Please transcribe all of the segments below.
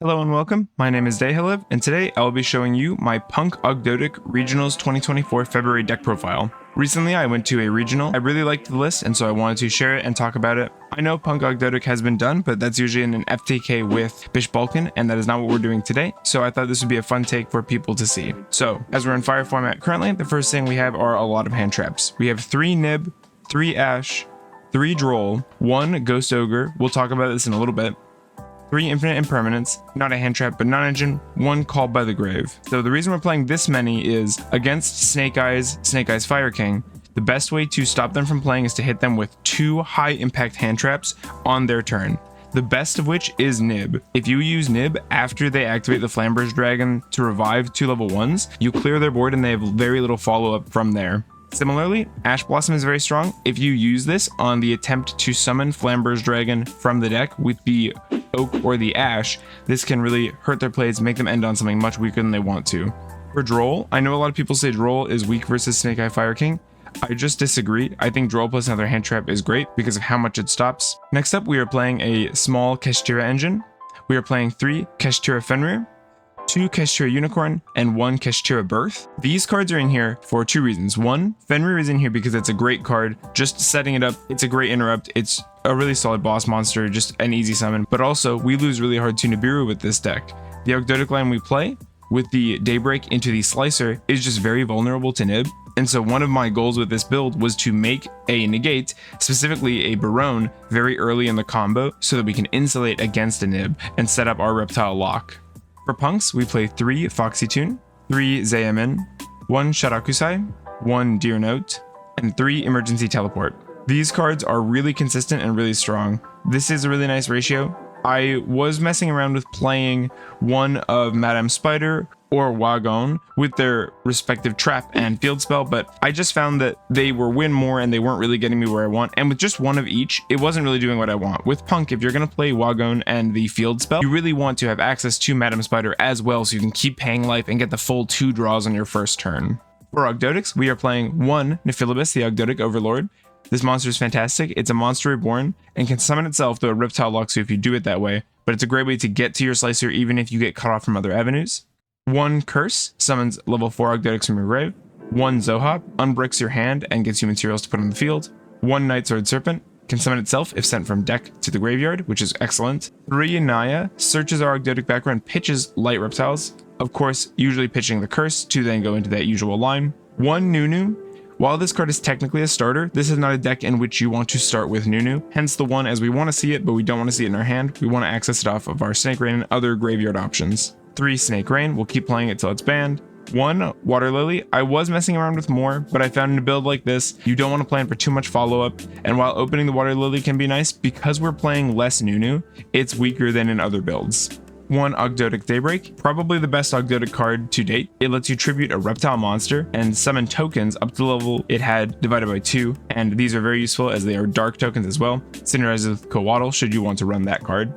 Hello and welcome, my name is Dayhaliv, and today I will be showing you my Punk Ogdoadic Regionals 2024 February deck profile. Recently I went to a regional, I really liked the list and so I wanted to share it and talk about it. I know Punk Ogdoadic has been done, but that's usually in an FTK with Bish Balkan, and that is not what we're doing today, so I thought this would be a fun take for people to see. So, as we're in Fire format currently, the first thing we have are a lot of hand traps. We have 3 Nib, 3 Ash, 3 Droll, 1 Ghost Ogre, we'll talk about this in a little bit, 3 Infinite Impermanence, not a hand trap but non-engine, 1 Called by the Grave. So the reason we're playing this many is against Snake Eyes Fire King, the best way to stop them from playing is to hit them with 2 high impact hand traps on their turn. The best of which is Nib. If you use Nib after they activate the Flamberge Dragon to revive 2 level 1s, you clear their board and they have very little follow up from there. Similarly, Ash Blossom is very strong. If you use this on the attempt to summon Flamberge Dragon from the deck with the Oak or the Ash, this can really hurt their plays, make them end on something much weaker than they want to. For Droll, I know a lot of people say Droll is weak versus Snake Eye Fire King. I just disagree. I think Droll plus another hand trap is great because of how much it stops. Next up, we are playing a small Kashtira engine. We are playing 3 Kashtira Fenrir, 2 Kashtira Unicorn, and 1 Kashtira Birth. These cards are in here for 2 reasons. 1, Fenrir is in here because it's a great card. Just setting it up, it's a great interrupt. It's a really solid boss monster, just an easy summon. But also, we lose really hard to Nibiru with this deck. The Ogdoadic line we play with the Daybreak into the Slicer is just very vulnerable to Nib. And so one of my goals with this build was to make a negate, specifically a Barone, very early in the combo so that we can insulate against a Nib and set up our Reptile lock. For punks, we play 3 Foxy Tune, 3 Zayamin, 1 Sharakusai, 1 Deer Note, and 3 Emergency Teleport. These cards are really consistent and really strong. This is a really nice ratio. I was messing around with playing one of Madame Spider or Wagon with their respective trap and field spell, but I just found that they were win more and they weren't really getting me where I want. And with just one of each, it wasn't really doing what I want. With Punk, if you're going to play Wagon and the field spell, you really want to have access to Madame Spider as well so you can keep paying life and get the full 2 draws on your first turn. For Ogdoadics, we are playing 1 Nephilibus, the Ogdoadic Overlord. This monster is fantastic. It's a monster reborn and can summon itself through a Reptile lock, so if you do it that way, but it's a great way to get to your Slicer even if you get cut off from other avenues. 1 Curse summons level 4 Ogdoadics from your grave. 1 Zohop unbricks your hand and gets you materials to put on the field. 1 Night Sword Serpent can summon itself if sent from deck to the graveyard, which is excellent. 3 Naya searches our Ogdoadic background, pitches light reptiles, of course usually pitching the Curse to then go into that usual line. 1 Nunu. While this card is technically a starter, this is not a deck in which you want to start with Nunu, hence the 1 as we want to see it, but we don't want to see it in our hand. We want to access it off of our Snake Rain and other graveyard options. 3 Snake Rain, we'll keep playing it till it's banned. 1 Water Lily, I was messing around with more, but I found in a build like this, you don't want to plan for too much follow-up, and while opening the Water Lily can be nice, because we're playing less Nunu, it's weaker than in other builds. 1 Ogdoadic Daybreak, probably the best Ogdoadic card to date. It lets you tribute a reptile monster and summon tokens up to the level it had divided by 2, and these are very useful as they are dark tokens as well. Synergizes with Coatl should you want to run that card.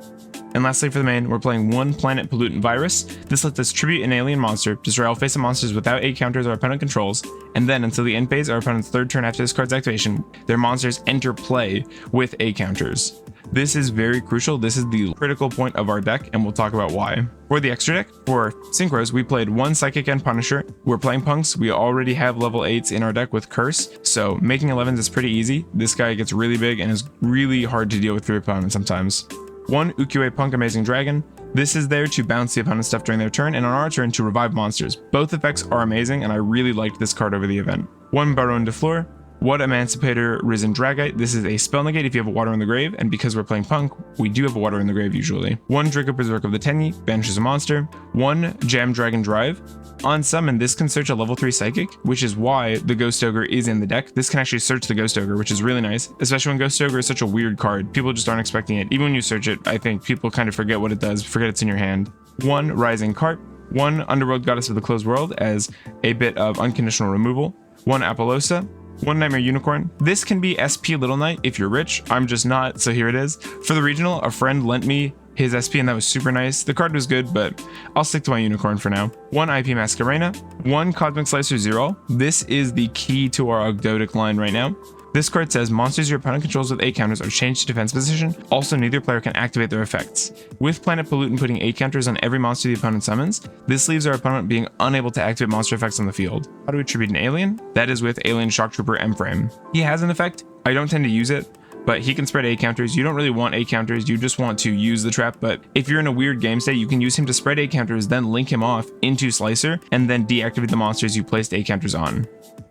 And lastly for the main, we're playing 1 Planet Pollutant Virus. This lets us tribute an alien monster, destroy all face-up monsters without A counters our opponent controls, and then until the end phase, our opponent's 3rd turn after this card's activation, their monsters enter play with A counters. This is very crucial. This is the critical point of our deck, and we'll talk about why. For the extra deck, for Synchros, we played 1 Psychic and Punisher. We're playing Punks. We already have level 8s in our deck with Curse, so making 11s is pretty easy. This guy gets really big and is really hard to deal with for your opponent sometimes. 1 Ukiyo-e Punk Amazing Dragon. This is there to bounce the opponent's stuff during their turn, and on our turn to revive monsters. Both effects are amazing, and I really liked this card over the event. 1 Baronne de Fleur. 1 Emancipator Risen Dragite. This is a spell negate if you have a Water in the Grave, and because we're playing Punk, we do have a Water in the Grave usually. 1 Draco Berserk of the Tenyi, banishes a monster. 1 Jam Dragon Drive. On summon, this can search a level 3 Psychic, which is why the Ghost Ogre is in the deck. This can actually search the Ghost Ogre, which is really nice, especially when Ghost Ogre is such a weird card. People just aren't expecting it. Even when you search it, I think people kind of forget what it does, forget it's in your hand. 1 Rising Carp. 1 Underworld Goddess of the Closed World as a bit of unconditional removal. 1 Apollosa. 1 Nightmare Unicorn. This can be SP Little Knight if you're rich. I'm just not, so here it is. For the regional, a friend lent me his SP and that was super nice. The card was good, but I'll stick to my Unicorn for now. 1 IP Masquerena. 1 Cosmic Slicer Zero. This is the key to our Ogdoadic line right now. This card says monsters your opponent controls with 8 counters are changed to defense position. Also, neither player can activate their effects. With Planet Pollutant putting 8 counters on every monster the opponent summons, this leaves our opponent being unable to activate monster effects on the field. How to attribute an alien? That is with Alien Shock Trooper M-Frame. He has an effect. I don't tend to use it, but he can spread 8 counters. You don't really want 8 counters, you just want to use the trap, but if you're in a weird game state, you can use him to spread 8 counters, then link him off into Slicer, and then deactivate the monsters you placed 8 counters on.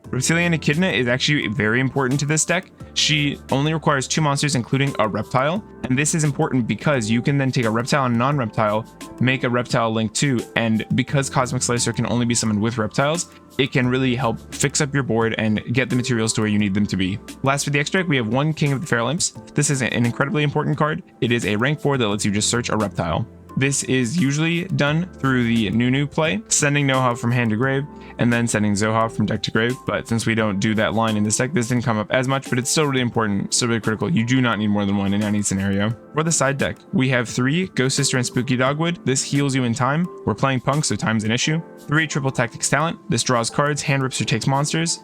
Reptilian Echidna is actually very important to this deck. She only requires 2 monsters, including a reptile, and this is important because you can then take a reptile and a non-reptile, make a reptile link 2, and because Cosmic Slicer can only be summoned with reptiles, it can really help fix up your board and get the materials to where you need them to be. Last for the extract, we have 1 King of the Feral Imps. This is an incredibly important card. It is a rank 4 that lets you just search a reptile. This is usually done through the Nunu play, sending Noha from hand to grave, and then sending Zoha from deck to grave. But since we don't do that line in this deck, this didn't come up as much, but it's still really important, still really critical. You do not need more than 1 in any scenario. For the side deck, we have 3 Ghost Sister and Spooky Dogwood. This heals you in time. We're playing Punk, so time's an issue. 3 Triple Tactics Talent. This draws cards, hand rips, or takes monsters.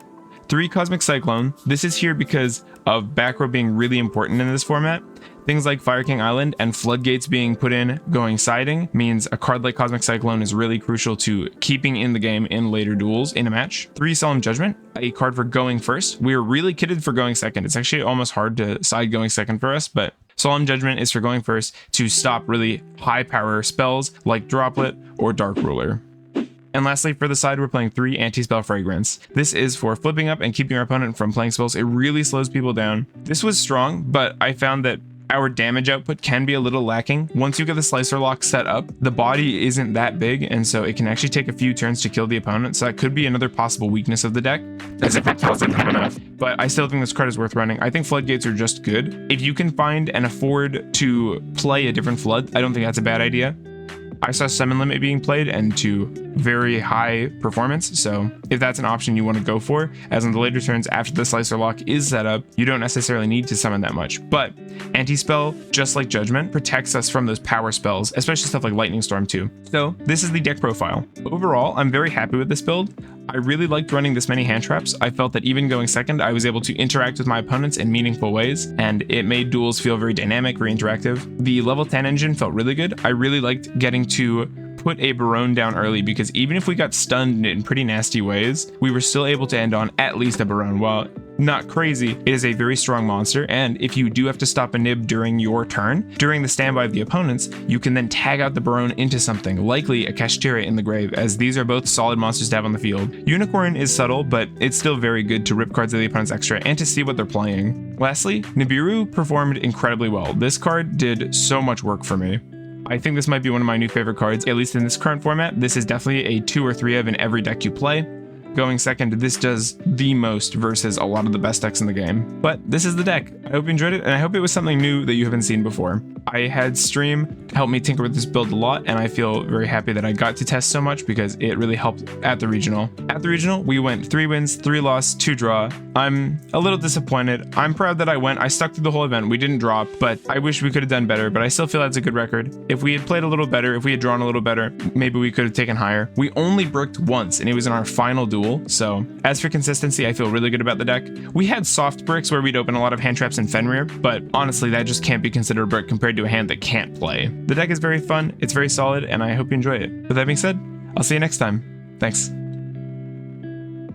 3 Cosmic Cyclone. This is here because of back row being really important in this format. Things like Fire King Island and Floodgates being put in going siding means a card like Cosmic Cyclone is really crucial to keeping in the game in later duels in a match. 3 Solemn Judgment, a card for going first. We are really kitted for going second. It's actually almost hard to side going second for us, but Solemn Judgment is for going first to stop really high power spells like Droplet or Dark Ruler. And lastly, for the side, we're playing 3 Anti-Spell Fragrance. This is for flipping up and keeping our opponent from playing spells. It really slows people down. This was strong, but I found that our damage output can be a little lacking. Once you get the Slicer Lock set up, the body isn't that big, and so it can actually take a few turns to kill the opponent, so that could be another possible weakness of the deck, as if it kills them enough. But I still think this card is worth running. I think Floodgates are just good. If you can find and afford to play a different Flood, I don't think that's a bad idea. I saw Summon Limit being played and to very high performance, so if that's an option you want to go for, as on the later turns after the Slicer Lock is set up, you don't necessarily need to summon that much. But Anti-Spell, just like Judgment, protects us from those power spells, especially stuff like Lightning Storm too. So this is the deck profile. Overall, I'm very happy with this build. I really liked running this many hand traps. I felt that even going second, I was able to interact with my opponents in meaningful ways, and it made duels feel very dynamic, very interactive. The level 10 engine felt really good. I really liked getting to put a Barone down early because even if we got stunned in pretty nasty ways, we were still able to end on at least a Barone. While not crazy, it is a very strong monster, and if you do have to stop a nib during your turn, during the standby of the opponents, you can then tag out the Barone into something, likely a Kashtira in the grave, as these are both solid monsters to have on the field. Unicorn is subtle, but it's still very good to rip cards of the opponent's extra and to see what they're playing. Lastly, Nibiru performed incredibly well. This card did so much work for me. I think this might be one of my new favorite cards, at least in this current format. This is definitely a 2 or 3 of in every deck you play. Going second, this does the most versus a lot of the best decks in the game. But this is the deck. I hope you enjoyed it, and I hope it was something new that you haven't seen before. I had Stream help me tinker with this build a lot, and I feel very happy that I got to test so much because it really helped at the regional. At the regional, we went 3 wins, 3 loss, 2 draw. I'm a little disappointed. I'm proud that I went. I stuck through the whole event. We didn't drop, but I wish we could have done better, but I still feel that's a good record. If we had played a little better, if we had drawn a little better, maybe we could have taken higher. We only bricked once, and it was in our final duel, so as for consistency, I feel really good about the deck. We had soft bricks where we'd open a lot of hand traps in Fenrir, but honestly, that just can't be considered a brick compared to a hand that can't play. The deck is very fun, it's very solid, and I hope you enjoy it. With that being said, I'll see you next time. Thanks.